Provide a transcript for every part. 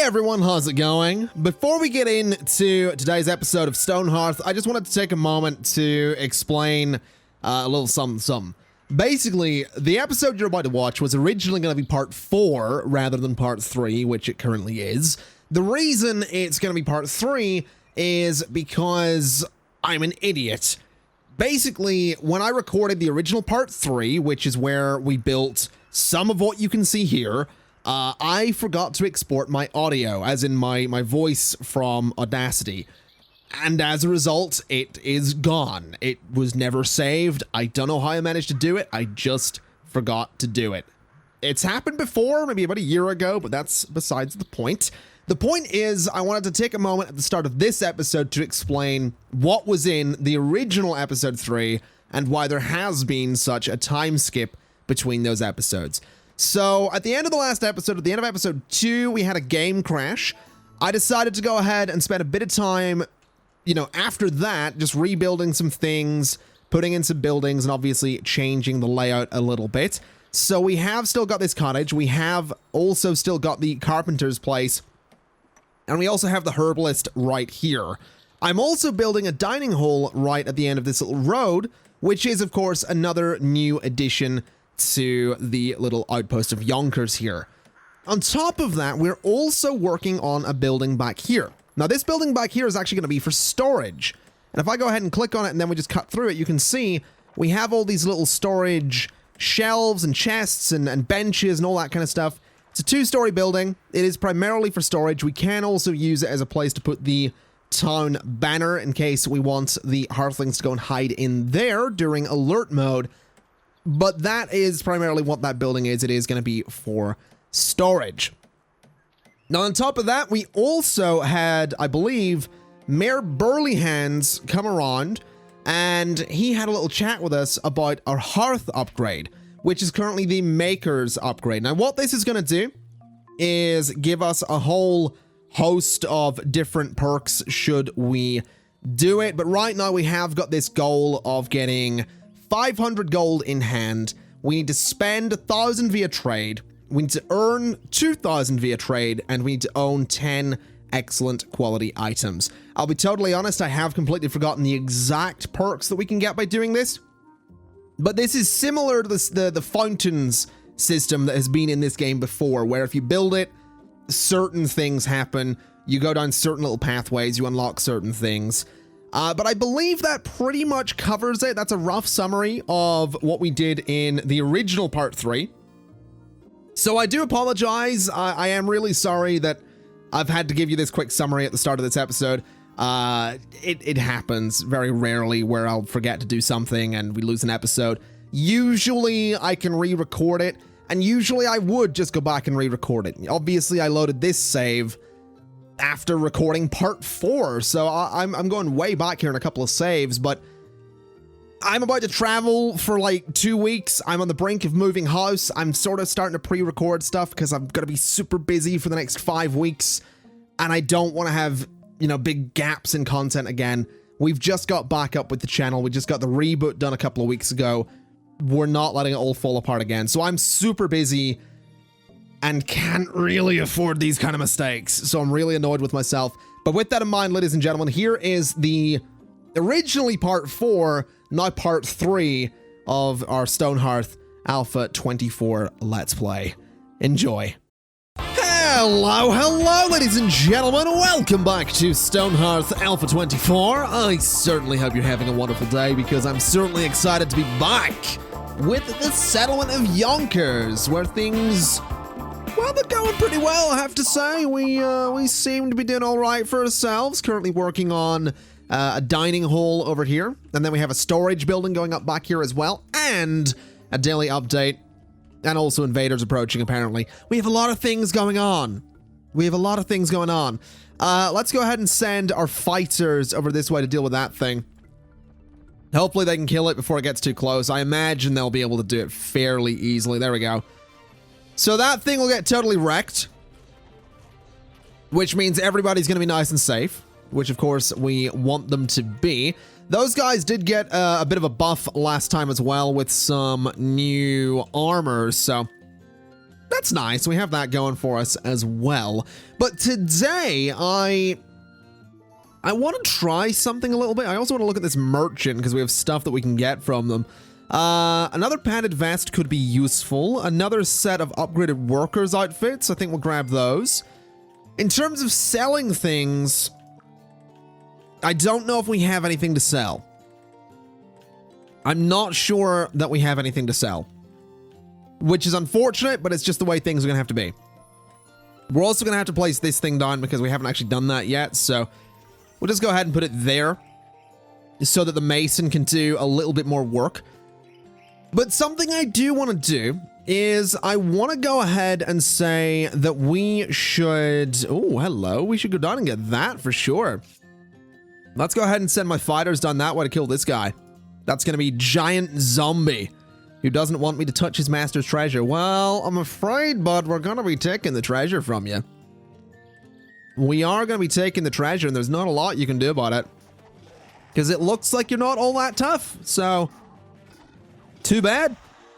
everyone, how's it going? Before we get into today's episode of Stonehearth, I just wanted to take a moment to explain a little something. Basically, the episode you're about to watch was originally going to be part 4 rather than part 3, which it currently is. The reason it's going to be part 3 is because I'm an idiot. Basically, when I recorded the original part 3, which is where we built some of what you can see here, I forgot to export my audio, as in my voice from Audacity. And as a result, it is gone. It was never saved. I don't know how I managed to do it. I just forgot to do it. It's happened before, maybe about a year ago, but that's besides the point. The point is, I wanted to take a moment at the start of this episode to explain what was in the original episode 3 and why there has been such a time skip between those episodes. So, at the end of the last episode, at the end of episode 2, we had a game crash. I decided to go ahead and spend a bit of time, after that, just rebuilding some things, putting in some buildings, and obviously changing the layout a little bit. So we have still got this cottage, we have also still got the carpenter's place, and we also have the herbalist right here. I'm also building a dining hall right at the end of this little road, which is, of course, another new addition to the little outpost of Yonkers here. On top of that, we're also working on a building back here. Now, this building back here is actually going to be for storage. And if I go ahead and click on it and then we just cut through it, you can see we have all these little storage shelves and chests and benches and all that kind of stuff. It's a 2-story building. It is primarily for storage. We can also use it as a place to put the town banner in case we want the Hearthlings to go and hide in there during alert mode. But that is primarily what that building is. It is going to be for storage. Now, on top of that, we also had, I believe, Mayor Burlyhands come around, and he had a little chat with us about our hearth upgrade, which is currently the Maker's upgrade. Now, what this is going to do is give us a whole host of different perks should we do it. But right now, we have got this goal of getting 500 gold in hand. We need to spend 1,000 via trade. We need to earn 2,000 via trade, and we need to own 10 excellent quality items. I'll be totally honest, I have completely forgotten the exact perks that we can get by doing this, but this is similar to the fountains system that has been in this game before, where if you build it, certain things happen. You go down certain little pathways, you unlock certain things. But I believe that pretty much covers it. That's a rough summary of what we did in the original part 3. So I do apologize. I am really sorry that I've had to give you this quick summary at the start of this episode. It happens very rarely where I'll forget to do something and we lose an episode. Usually I can re-record it, and usually I would just go back and re-record it. Obviously I loaded this save after recording part 4, so I'm going way back here in a couple of saves, but I'm about to travel for like 2 weeks. I'm on the brink of moving house. I'm sort of starting to pre-record stuff because I'm going to be super busy for the next 5 weeks, and I don't want to have, big gaps in content again. We've just got back up with the channel. We just got the reboot done a couple of weeks ago. We're not letting it all fall apart again, so I'm super busy and can't really afford these kind of mistakes. So I'm really annoyed with myself. But with that in mind, ladies and gentlemen, here is the originally part 4, now part 3 of our Stonehearth Alpha 24 Let's Play. Enjoy. Hello, ladies and gentlemen. Welcome back to Stonehearth Alpha 24. I certainly hope you're having a wonderful day, because I'm certainly excited to be back with the settlement of Yonkers, where things, well, they're going pretty well, I have to say. We seem to be doing all right for ourselves. Currently working on a dining hall over here, and then we have a storage building going up back here as well, and a daily update, and also invaders approaching, apparently. We have a lot of things going on. Let's go ahead and send our fighters over this way to deal with that thing. Hopefully they can kill it before it gets too close. I imagine they'll be able to do it fairly easily. There we go. So that thing will get totally wrecked, which means everybody's going to be nice and safe, which of course we want them to be. Those guys did get a bit of a buff last time as well with some new armor, so that's nice. We have that going for us as well. But today, I want to try something a little bit. I also want to look at this merchant because we have stuff that we can get from them. Another padded vest could be useful. Another set of upgraded workers outfits. I think we'll grab those. In terms of selling things, I don't know if we have anything to sell. I'm not sure that we have anything to sell, which is unfortunate, but it's just the way things are going to have to be. We're also going to have to place this thing down because we haven't actually done that yet. So we'll just go ahead and put it there so that the mason can do a little bit more work. But something I do want to do is I want to go ahead and say that we should... Oh, hello. We should go down and get that for sure. Let's go ahead and send my fighters down that way to kill this guy. That's going to be Giant Zombie, who doesn't want me to touch his master's treasure. Well, I'm afraid, bud, we're going to be taking the treasure from you. We are going to be taking the treasure, and there's not a lot you can do about it. Because it looks like you're not all that tough, so... Too bad.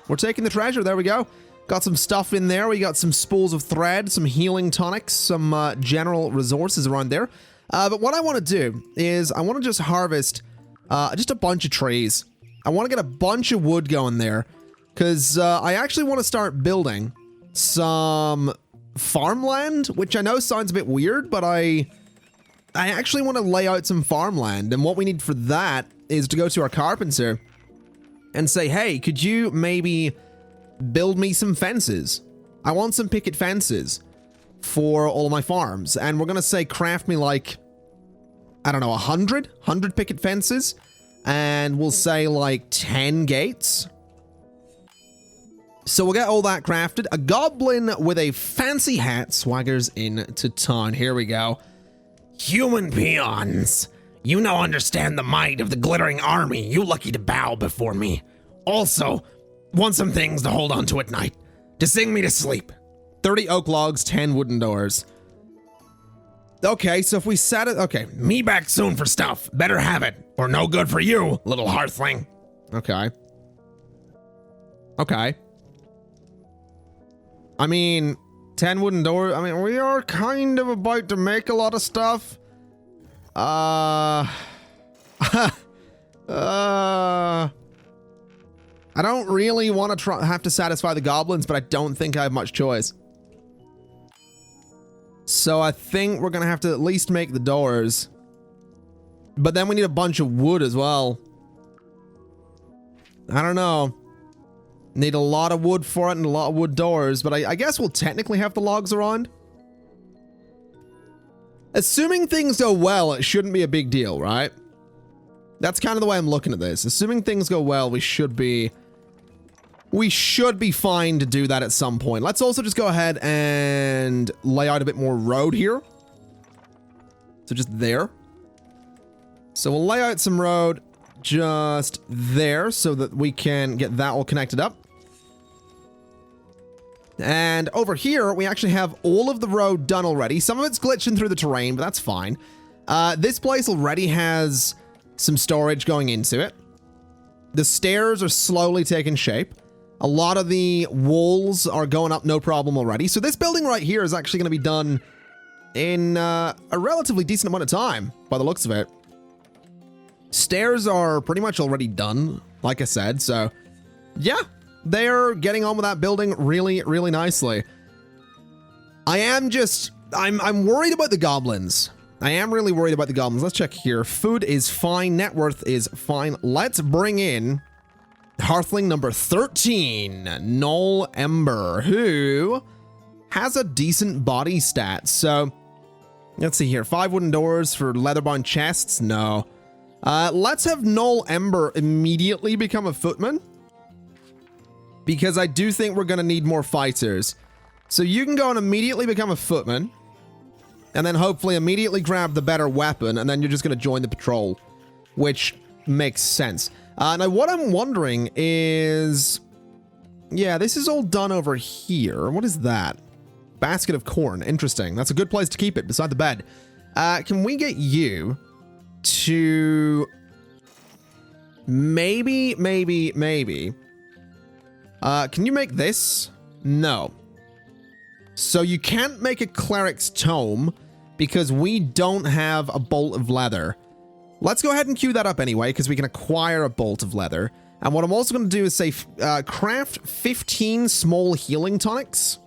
We're taking the treasure. There we go. Got some stuff in there. We got some spools of thread, some healing tonics, some general resources around there. But what I want to do is I want to just harvest just a bunch of trees. I want to get a bunch of wood going there because I actually want to start building some farmland, which I know sounds a bit weird, but I actually want to lay out some farmland. And what we need for that is to go to our carpenter and say, hey, could you maybe build me some fences? I want some picket fences for all of my farms. And we're going to say craft me like, I don't know, 100 picket fences. And we'll say like 10 gates. So we'll get all that crafted. A goblin with a fancy hat swaggers into town. Here we go. Human peons, you now understand the might of the glittering army. You lucky to bow before me. Also, want some things to hold on to at night, to sing me to sleep. 30 oak logs, 10 wooden doors. Okay, so if we set it... Okay. Me back soon for stuff. Better have it, or no good for you, little hearthling. Okay. Okay. I mean, 10 wooden doors. I mean, we are kind of about to make a lot of stuff. I don't really want to have to satisfy the goblins, but I don't think I have much choice. So I think we're going to have to at least make the doors. But then we need a bunch of wood as well. I don't know. Need a lot of wood for it and a lot of wood doors, but I guess we'll technically have the logs around. Assuming things go well, it shouldn't be a big deal, right? That's kind of the way I'm looking at this. Assuming things go well, we should be fine to do that at some point. Let's also just go ahead and lay out a bit more road here. So just there. So we'll lay out some road just there so that we can get that all connected up. And over here, we actually have all of the road done already. Some of it's glitching through the terrain, but that's fine. This place already has some storage going into it. The stairs are slowly taking shape. A lot of the walls are going up no problem already. So this building right here is actually going to be done in a relatively decent amount of time, by the looks of it. Stairs are pretty much already done, like I said. So yeah, they're getting on with that building really, really nicely. I'm worried about the goblins. I am really worried about the goblins. Let's check here. Food is fine. Net worth is fine. Let's bring in Hearthling number 13, Noel Ember, who has a decent body stat. So let's see here. 5 wooden doors for leather-bound chests. No. Let's have Noel Ember immediately become a footman, because I do think we're going to need more fighters. So you can go and immediately become a footman, and then hopefully immediately grab the better weapon, and then you're just going to join the patrol, which makes sense. Now, what I'm wondering is... Yeah, this is all done over here. What is that? Basket of corn. Interesting. That's a good place to keep it, beside the bed. Can we get you to... Maybe... Can you make this? No. So you can't make a cleric's tome because we don't have a bolt of leather. Let's go ahead and queue that up anyway, because we can acquire a bolt of leather. And what I'm also going to do is say, craft 15 small healing tonics.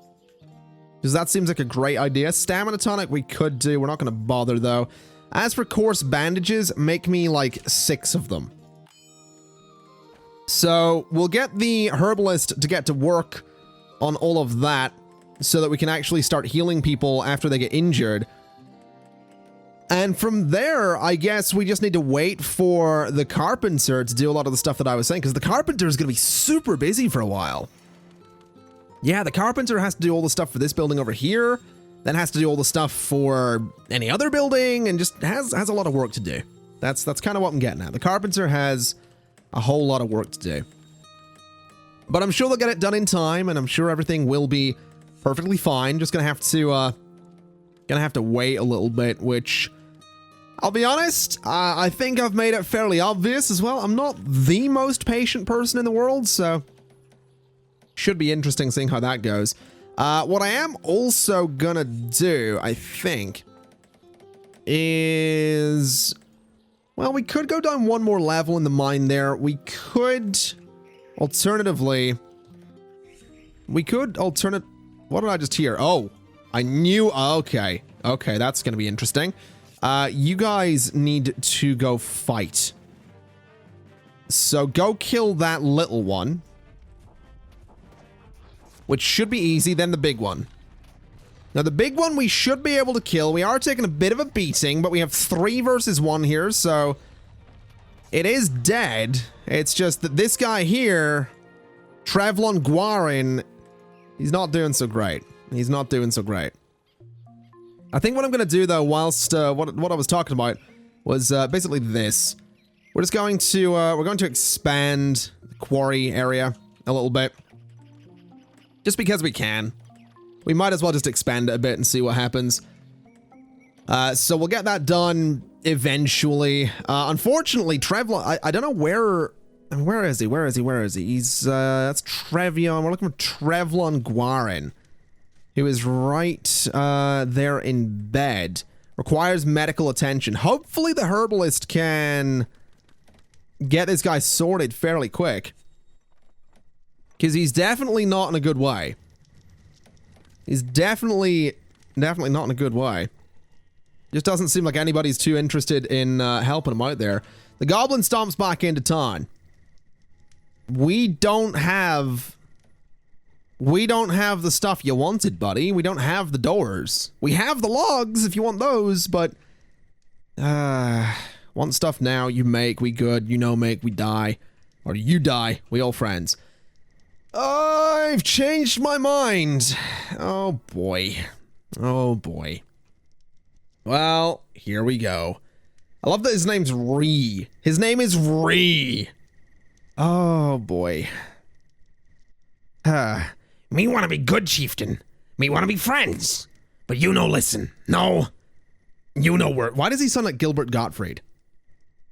Because that seems like a great idea. Stamina tonic we could do. We're not going to bother, though. As for coarse bandages, make me, like, 6 of them. So, we'll get the herbalist to get to work on all of that, so that we can actually start healing people after they get injured. And from there, I guess we just need to wait for the carpenter to do a lot of the stuff that I was saying, because the carpenter is going to be super busy for a while. Yeah, the carpenter has to do all the stuff for this building over here, then has to do all the stuff for any other building, and just has a lot of work to do. That's kind of what I'm getting at. The carpenter has a whole lot of work to do. But I'm sure they'll get it done in time, and I'm sure everything will be perfectly fine. Just gonna have to wait a little bit, which, I'll be honest, I think I've made it fairly obvious as well. I'm not the most patient person in the world, so should be interesting seeing how that goes. What I am also gonna do, I think, is, well, we could go down one more level in the mine there. We could, alternatively, what did I just hear? Oh, I knew, okay, that's gonna be interesting. You guys need to go fight. So go kill that little one, which should be easy, then the big one. Now, the big one we should be able to kill. We are taking a bit of a beating, but we have 3 versus 1 here, so it is dead. It's just that this guy here, Trevlon Guarin, he's not doing so great. He's not doing so great. I think what I'm going to do, though, whilst what I was talking about was basically this. We're just going to we're going to expand the quarry area a little bit, just because we can. We might as well just expand it a bit and see what happens. So we'll get that done eventually. Unfortunately, Trevlon, I don't know where is he? Where is he? He's that's Trevion. We're looking for Trevlon Guarin, who is right there in bed. Requires medical attention. Hopefully the herbalist can get this guy sorted fairly quick, because he's definitely not in a good way. He's definitely not in a good way. Just doesn't seem like anybody's too interested in helping him out there. The goblin stomps back into town. We don't have the stuff you wanted, buddy. We don't have the doors. We have the logs if you want those, but want stuff now, you make, we good, you know, make, we die. Or you die, we all friends. I've changed my mind. Oh boy. Oh boy. Well, here we go. I love that his name's Ree. His name is Ree. Oh boy. Me want to be good, chieftain. Me want to be friends. But you no listen. No. You no work. Why does he sound like Gilbert Gottfried?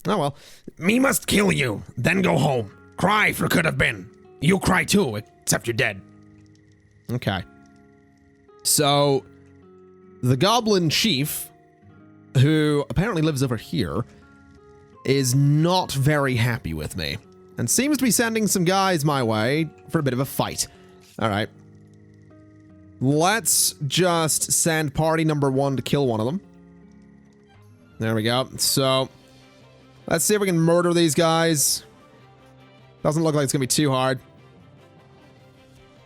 Oh well. Me must kill you, then go home. Cry for could have been. You cry too, except you're dead. Okay. So, the goblin chief, who apparently lives over here, is not very happy with me, and seems to be sending some guys my way for a bit of a fight. Alright. Let's just send party number 1 to kill one of them. There we go. So, let's see if we can murder these guys. Doesn't look like it's gonna be too hard.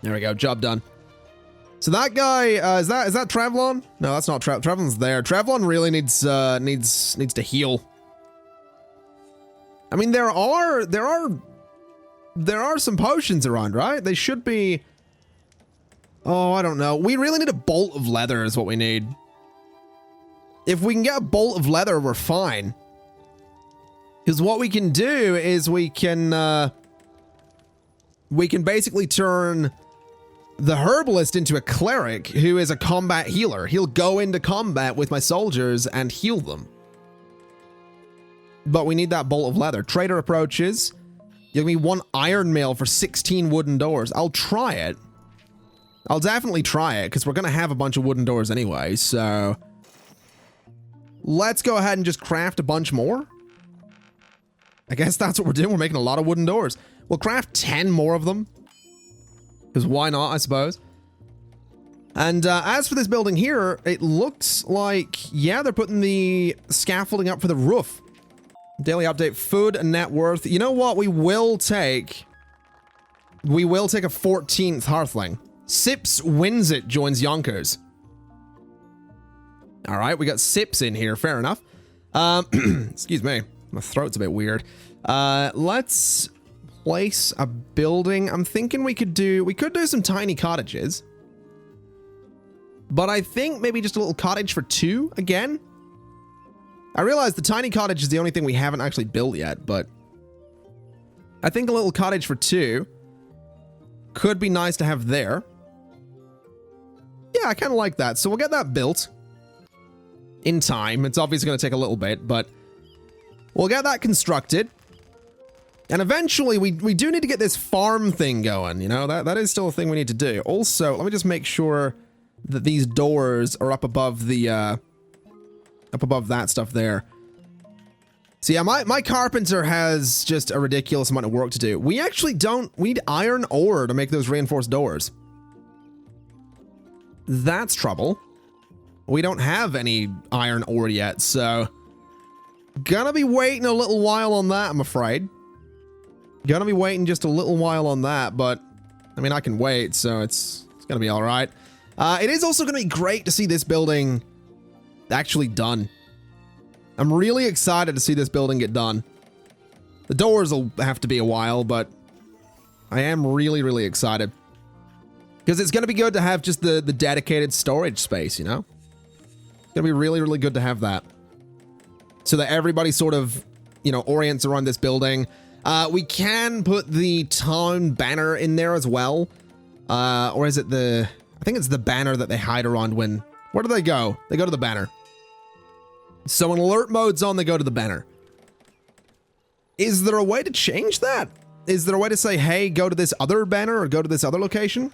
There we go, job done. So that guy, is that Trevlon? No, that's not Trevlon's there. Trevlon really needs to heal. I mean, there are some potions around, right? They should be. Oh, I don't know. We really need a bolt of leather is what we need. If we can get a bolt of leather, we're fine. Because what we can do is we can basically turn the herbalist into a cleric who is a combat healer. He'll go into combat with my soldiers and heal them. But we need that bolt of leather. Trader approaches. Give me 1 iron mail for 16 wooden doors. I'll try it. I'll definitely try it because we're going to have a bunch of wooden doors anyway. So let's go ahead and just craft a bunch more. I guess that's what we're doing. We're making a lot of wooden doors. We'll craft 10 more of them. Because why not, I suppose. And as for this building here, it looks like, yeah, they're putting the scaffolding up for the roof. Daily update, food and net worth. You know what? We will take a 14th Hearthling. Sips wins it, joins Yonkers. All right, we got Sips in here. Fair enough. Excuse me. My throat's a bit weird. Let's place a building. I'm thinking we could do some tiny cottages. But I think maybe just a little cottage for 2 again. I realize the tiny cottage is the only thing we haven't actually built yet, but I think a little cottage for 2 could be nice to have there. Yeah, I kind of like that. So we'll get that built in time. It's obviously going to take a little bit, but we'll get that constructed. And eventually, we do need to get this farm thing going, you know? That is still a thing we need to do. Also, let me just make sure that these doors are up above the, up above that stuff there. So yeah, my carpenter has just a ridiculous amount of work to do. We actually we need iron ore to make those reinforced doors. That's trouble. We don't have any iron ore yet, so gonna be waiting a little while on that, I'm afraid. Gonna be waiting just a little while on that, but I mean, I can wait, so it's gonna be all right. It is also gonna be great to see this building actually done. I'm really excited to see this building get done. The doors will have to be a while, but I am really, really excited. Because it's going to be good to have just the dedicated storage space, you know? It's going to be really, really good to have that. So that everybody sort of, you know, orients around this building. We can put the town banner in there as well. Or is it I think it's the banner that they hide around when... Where do they go? They go to the banner. So when alert mode's on, they go to the banner. Is there a way to change that? Is there a way to say, hey, go to this other banner or go to this other location?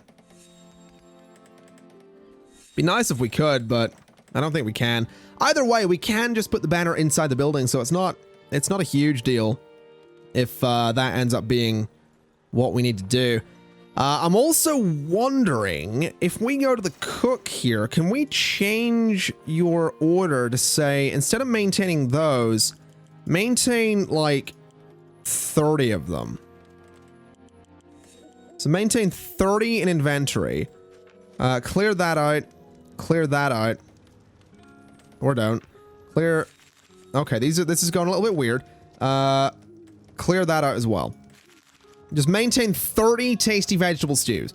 Be nice if we could, but I don't think we can. Either way, we can just put the banner inside the building, so it's not a huge deal if that ends up being what we need to do. I'm also wondering if we go to the cook here, can we change your order to say, instead of maintaining those, maintain like 30 of them. So maintain 30 in inventory. Clear that out. Clear that out. Or don't. Clear. Okay, this is going a little bit weird. Clear that out as well. Just maintain 30 tasty vegetable stews.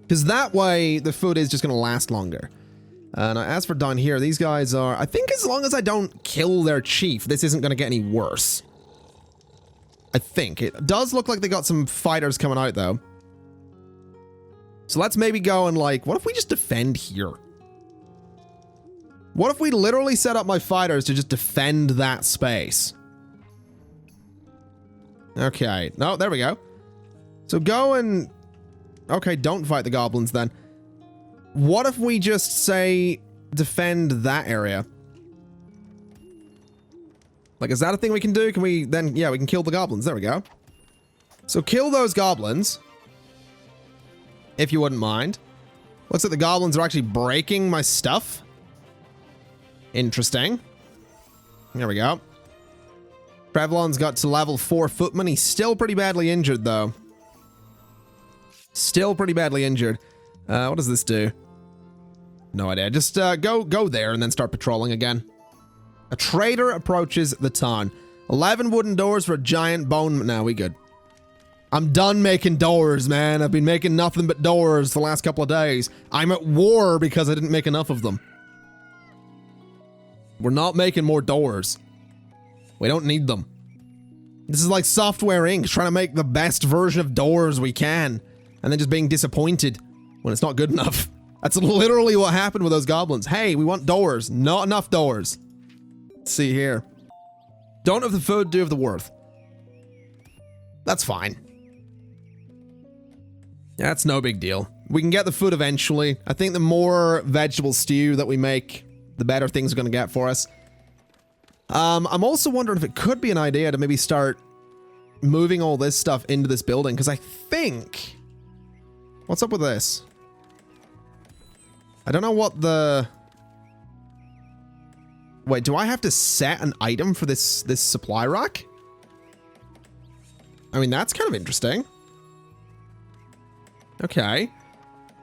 Because that way, the food is just going to last longer. Now, as for down here, these guys are... I think as long as I don't kill their chief, this isn't going to get any worse. I think. It does look like they got some fighters coming out, though. So let's maybe go and, like... What if we just defend here? What if we literally set up my fighters to just defend that space? Okay. No, there we go. So go and... Okay, don't fight the goblins then. What if we just say defend that area? Like, is that a thing we can do? Can we then... Yeah, we can kill the goblins. There we go. So kill those goblins. If you wouldn't mind. Looks like the goblins are actually breaking my stuff. Interesting. There we go. Prevlon's got to level 4 footman. He's still pretty badly injured, though. Still pretty badly injured. What does this do? No idea. Just go there and then start patrolling again. A trader approaches the town. 11 wooden doors for a giant bone... Nah, we good. I'm done making doors, man. I've been making nothing but doors the last couple of days. I'm at war because I didn't make enough of them. We're not making more doors. We don't need them. This is like Software Inc. trying to make the best version of doors we can, and then just being disappointed when it's not good enough. That's literally what happened with those goblins. Hey, we want doors. Not enough doors. Let's see here. Don't have the food, do have the worth. That's fine. That's no big deal. We can get the food eventually. I think the more vegetable stew that we make, the better things are going to get for us. I'm also wondering if it could be an idea to maybe start moving all this stuff into this building, because I think... What's up with this? I don't know what the... Wait, do I have to set an item for this supply rack? I mean, that's kind of interesting. Okay.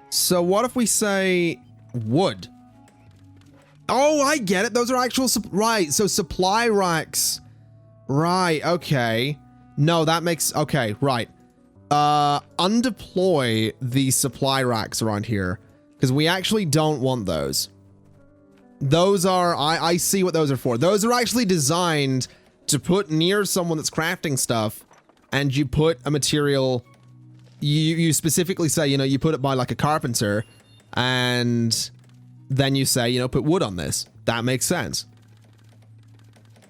So what if we say wood? Oh, I get it. Those are actual... Right, so supply racks. Right, okay. No, that makes... Okay, right. Undeploy the supply racks around here, because we actually don't want those. Those are... I see what those are for. Those are actually designed to put near someone that's crafting stuff, and you put a material... You specifically say, you know, you put it by like a carpenter, and then you say, you know, put wood on this. That makes sense.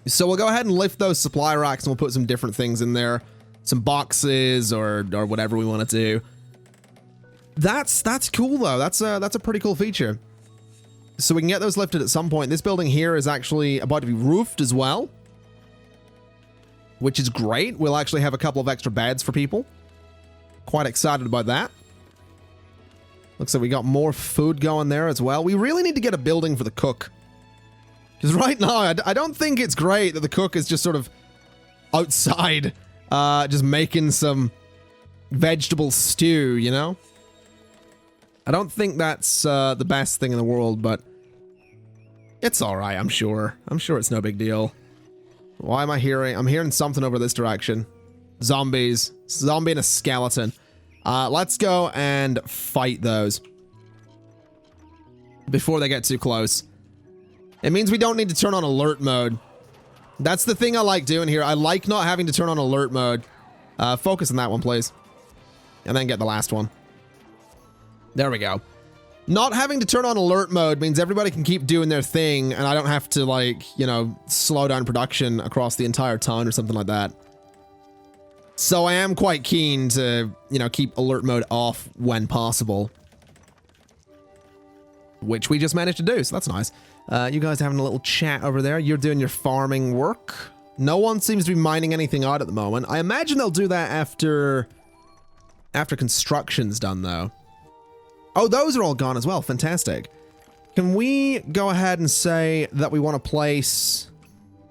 So we'll go ahead and lift those supply racks, and we'll put some different things in there. Some boxes or whatever we want to do. That's cool though. That's a pretty cool feature. So we can get those lifted at some point. This building here is actually about to be roofed as well, which is great. We'll actually have a couple of extra beds for people. Quite excited about that. Looks like we got more food going there as well. We really need to get a building for the cook, because right now I don't think it's great that the cook is just sort of outside. Just making some vegetable stew, you know? I don't think that's the best thing in the world, but it's alright, I'm sure. I'm sure it's no big deal. Why am I hearing... I'm hearing something over this direction. Zombies. Zombie and a skeleton. Let's go and fight those before they get too close. It means we don't need to turn on alert mode. That's the thing I like doing here. I like not having to turn on alert mode. Focus on that one, please. And then get the last one. There we go. Not having to turn on alert mode means everybody can keep doing their thing, and I don't have to, like, you know, slow down production across the entire town or something like that. So I am quite keen to, you know, keep alert mode off when possible. Which we just managed to do, so that's nice. You guys having a little chat over there. You're doing your farming work. No one seems to be mining anything out at the moment. I imagine they'll do that after construction's done, though. Oh, those are all gone as well. Fantastic. Can we go ahead and say that we want to place...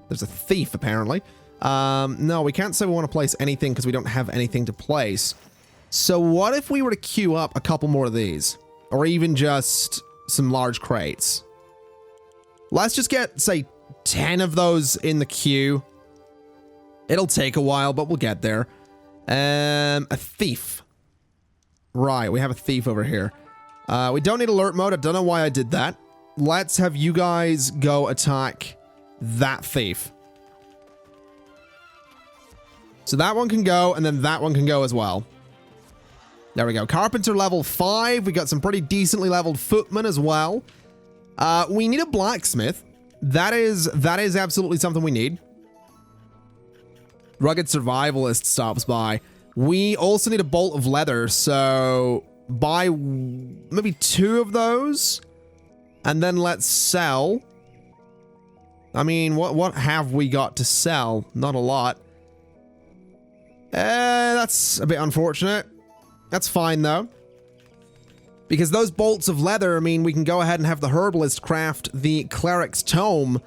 There's a thief, apparently. No, we can't say we want to place anything because we don't have anything to place. So what if we were to queue up a couple more of these? Or even just some large crates? Let's just get, say, 10 of those in the queue. It'll take a while, but we'll get there. A thief. Right, we have a thief over here. We don't need alert mode. I don't know why I did that. Let's have you guys go attack that thief. So that one can go, and then that one can go as well. There we go. Carpenter level 5. We got some pretty decently leveled footmen as well. We need a blacksmith. That is absolutely something we need. Rugged survivalist stops by. We also need a bolt of leather, so buy maybe 2 of those, and then let's sell. I mean, what have we got to sell? Not a lot. That's a bit unfortunate. That's fine though, because those bolts of leather mean we can go ahead and have the herbalist craft the cleric's tome,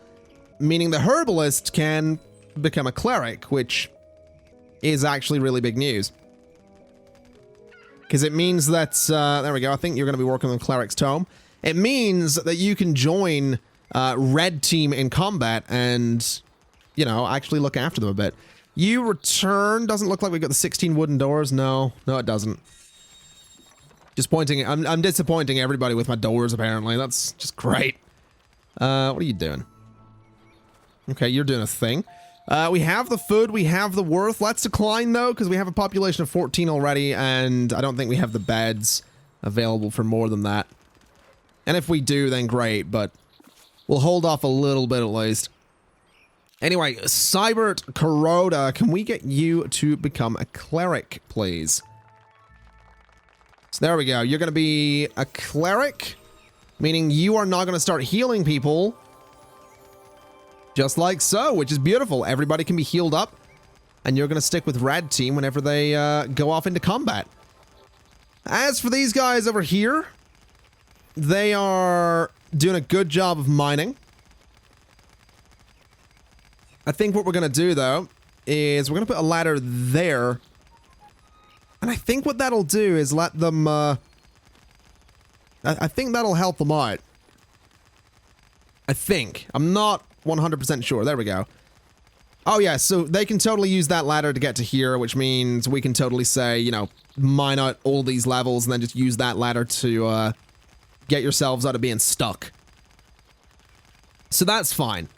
meaning the herbalist can become a cleric, which is actually really big news. Because it means that, there we go, I think you're going to be working on cleric's tome. It means that you can join red team in combat and, you know, actually look after them a bit. You return. Doesn't look like we've got the 16 wooden doors. No, it doesn't. Disappointing. I'm disappointing everybody with my doors, apparently. That's just great. What are you doing? Okay, you're doing a thing. We have the food. We have the worth. Let's decline, though, because we have a population of 14 already, and I don't think we have the beds available for more than that. And if we do, then great, but we'll hold off a little bit at least. Anyway, Cybert Kuroda, can we get you to become a cleric, please? So there we go. You're going to be a cleric, meaning you are not going to start healing people. Just like so, which is beautiful. Everybody can be healed up. And you're going to stick with Red Team whenever they go off into combat. As for these guys over here, they are doing a good job of mining. I think what we're going to do, though, is we're going to put a ladder there. And I think what that'll do is let them... I think that'll help them out. I think. I'm not 100% sure. There we go. Oh, yeah, so they can totally use that ladder to get to here, which means we can totally say, you know, mine out all these levels and then just use that ladder to get yourselves out of being stuck. So that's fine.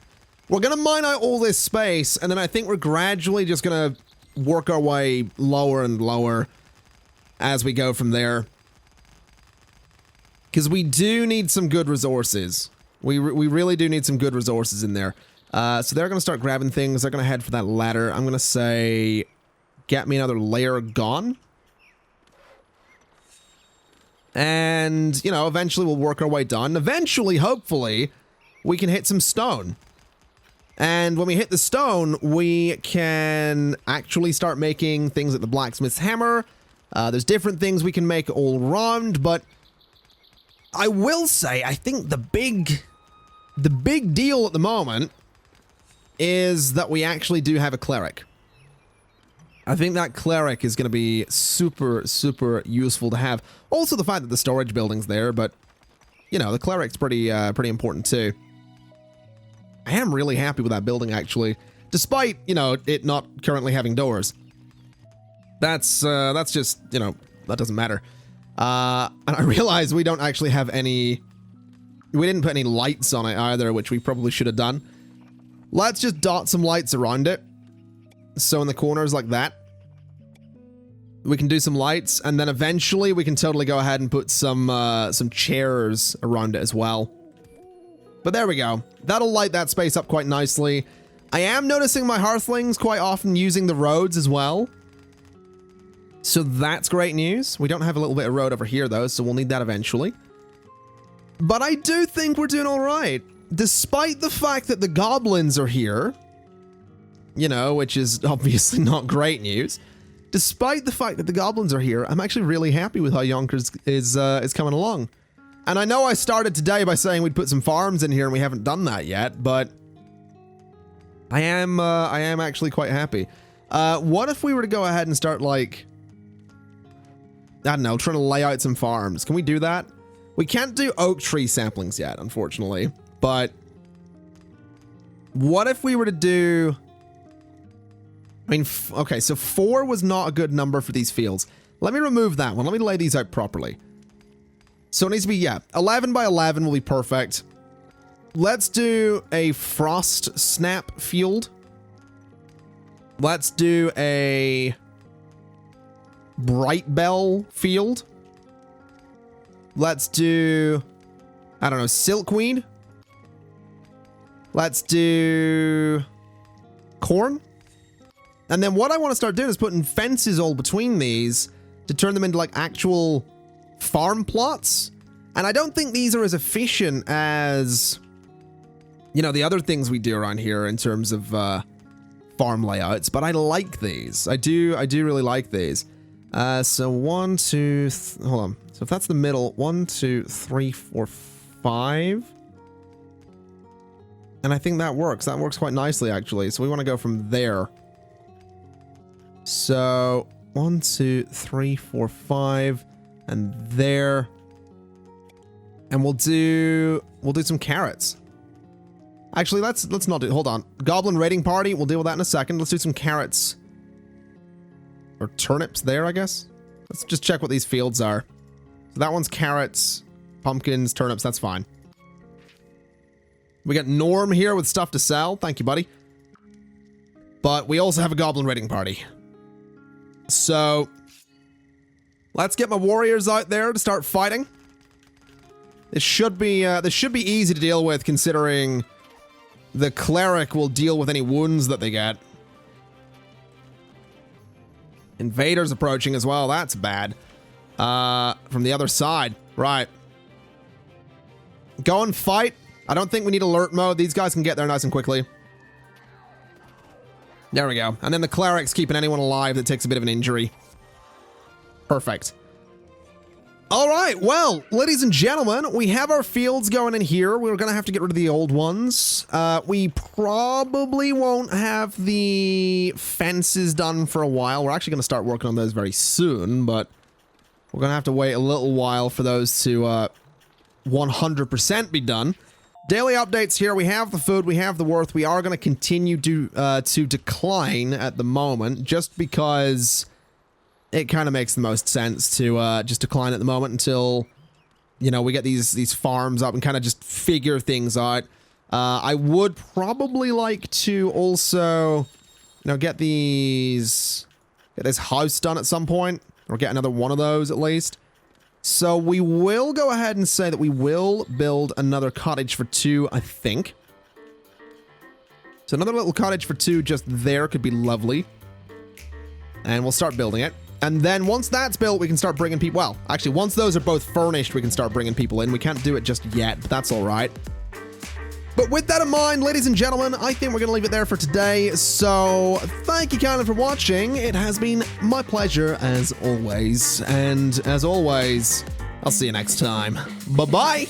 We're going to mine out all this space, and then I think we're gradually just going to work our way lower and lower as we go from there. Because we do need some good resources. We really do need some good resources in there. So they're going to start grabbing things. They're going to head for that ladder. I'm going to say, get me another layer gone. And, you know, eventually we'll work our way down. Eventually, hopefully, we can hit some stone. And when we hit the stone, we can actually start making things like the blacksmith's hammer. There's different things we can make all around, but I will say, I think the big deal at the moment is that we actually do have a cleric. I think that cleric is going to be super, super useful to have. Also the fact that the storage building's there, but, you know, the cleric's pretty important too. I am really happy with that building, actually, despite, you know, it not currently having doors. That's just, you know, that doesn't matter. And I realize we don't actually have any... We didn't put any lights on it either, which we probably should have done. Let's just dot some lights around it. So in the corners like that, we can do some lights, and then eventually we can totally go ahead and put some chairs around it as well. But there we go. That'll light that space up quite nicely. I am noticing my hearthlings quite often using the roads as well. So that's great news. We don't have a little bit of road over here though, so we'll need that eventually. But I do think we're doing all right. Despite the fact that the goblins are here, you know, which is obviously not great news. Despite the fact that the goblins are here, I'm actually really happy with how Yonkers is coming along. And I know I started today by saying we'd put some farms in here and we haven't done that yet, but I am actually quite happy. What if we were to go ahead and start, like, I don't know, trying to lay out some farms? Can we do that? We can't do oak tree saplings yet, unfortunately, but what if we were to do... I mean, okay, so 4 was not a good number for these fields. Let me remove that one. Let me lay these out properly. So it needs to be, yeah, 11 by 11 will be perfect. Let's do a frost snap field. Let's do a bright bell field. Let's do, I don't know, silkweed. Let's do corn. And then what I want to start doing is putting fences all between these to turn them into, like, actual farm plots. And I don't think these are as efficient as, you know, the other things we do around here in terms of farm layouts, but I like these. I do really like these. So 1, 2, hold on. So if that's the middle, 1, 2, 3, 4, 5. And I think that works. That works quite nicely, actually. So we want to go from there. So 1, 2, 3, 4, 5, and there. And we'll do some carrots. Actually, let's not do, hold on. Goblin raiding party, we'll deal with that in a second. Let's do some carrots. Or turnips there, I guess. Let's just check what these fields are. So that one's carrots, pumpkins, turnips, that's fine. We got Norm here with stuff to sell. Thank you, buddy. But we also have a goblin raiding party. So let's get my warriors out there to start fighting. This should be easy to deal with, considering the cleric will deal with any wounds that they get. Invaders approaching as well. That's bad. From the other side. Right. Go and fight. I don't think we need alert mode. These guys can get there nice and quickly. There we go. And then the cleric's keeping anyone alive that takes a bit of an injury. Perfect. All right, well, ladies and gentlemen, we have our fields going in here. We're going to have to get rid of the old ones. We probably won't have the fences done for a while. We're actually going to start working on those very soon, but we're going to have to wait a little while for those to 100% be done. Daily updates here. We have the food. We have the worth. We are going to continue to decline at the moment just because it kind of makes the most sense to just decline at the moment until, you know, we get these farms up and kind of just figure things out. I would probably like to also, you know, get this house done at some point, or get another one of those at least. So we will go ahead and say that we will build another cottage for 2, I think. So another little cottage for 2 just there could be lovely. And we'll start building it. And then once that's built, we can start bringing people. Well, actually, once those are both furnished, we can start bringing people in. We can't do it just yet, but that's all right. But with that in mind, ladies and gentlemen, I think we're going to leave it there for today. So thank you kindly for watching. It has been my pleasure as always. And as always, I'll see you next time. Bye-bye.